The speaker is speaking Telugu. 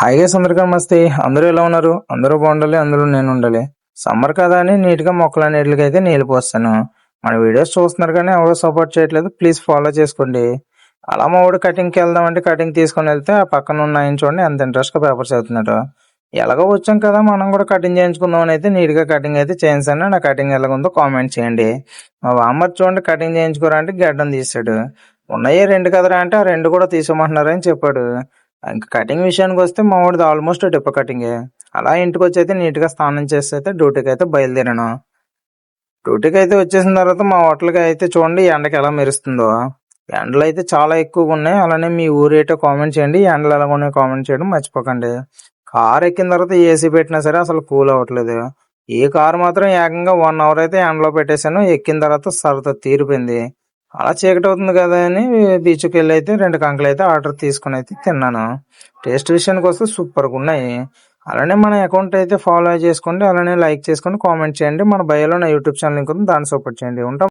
హాయ్ గైస్, అందరికీ నమస్తే. అందరూ ఎలా ఉన్నారు? అందరూ బాగుండాలి, అందులో నేను ఉండాలి. సమ్మర్ కదా అని నీట్గా మొక్కలన్నిటికి అయితే నీళ్ళు పోస్తాను. మన వీడియోస్ చూస్తున్నారు కానీ ఎవరో సపోర్ట్ చేయట్లేదు. ప్లీజ్ ఫాలో చేసుకోండి. అలా మా వాడు కటింగ్కి వెళ్దామంటే కటింగ్ తీసుకొని వెళ్తే ఆ పక్కన ఉన్న ఆయన చూడండి ఎంత ఇంట్రెస్ట్గా పేపర్స్ చదువుతున్నాడు. ఎలాగో వచ్చాం కదా మనం కూడా కటింగ్ చేయించుకుందాం అని అయితే నీట్గా కటింగ్ అయితే చేయించాను. నా కటింగ్ ఎలాగుందో కామెంట్ చేయండి. మా బామ్మర్ చూడండి కటింగ్ చేయించుకోరా అంటే గడ్డం తీసాడు. ఉన్నాయి రెండు కదరా అంటే ఆ రెండు కూడా తీసుకోమంటున్నారని చెప్పాడు. ఇంక కటింగ్ విషయానికి వస్తే మా వాడిది ఆల్మోస్ట్ టిప్ప కటింగే. అలా ఇంటికి వచ్చి అయితే నీట్గా స్నానం చేసి అయితే డ్యూటీకి అయితే బయలుదేరాను. డ్యూటీకి అయితే వచ్చేసిన తర్వాత మా హోటల్కి అయితే చూడండి ఎండకి ఎలా మెరుస్తుందో. ఎండలు అయితే చాలా ఎక్కువగా ఉన్నాయి. అలానే మీ ఊరు ఏంటో కామెంట్ చేయండి. ఎండలు ఎలా ఉన్నాయో కామెంట్ చేయడం మర్చిపోకండి. కార్ ఎక్కిన తర్వాత ఏసీ పెట్టినా సరే అసలు కూల్ అవ్వట్లేదు. ఈ కారు మాత్రం ఏకంగా 1 అవర్ అయితే ఎండలో పెట్టేశాను. ఎక్కిన తర్వాత సరదా తీరిపోయింది. అలా చీకటి అవుతుంది కదా అని బీచ్కి వెళ్ళి అయితే 2 కంకులు అయితే ఆర్డర్ తీసుకుని అయితే తిన్నాను. టేస్ట్ విషయానికి వస్తే సూపర్గా ఉన్నాయి. అలానే మన అకౌంట్ అయితే ఫాలో చేసుకోండి. అలానే లైక్ చేసుకోండి, కామెంట్ చేయండి. మన బయోలో నా యూట్యూబ్ ఛానల్ లింక్ ఉంది, దాన్ని సపోర్ట్ చేయండి. ఉంటాం.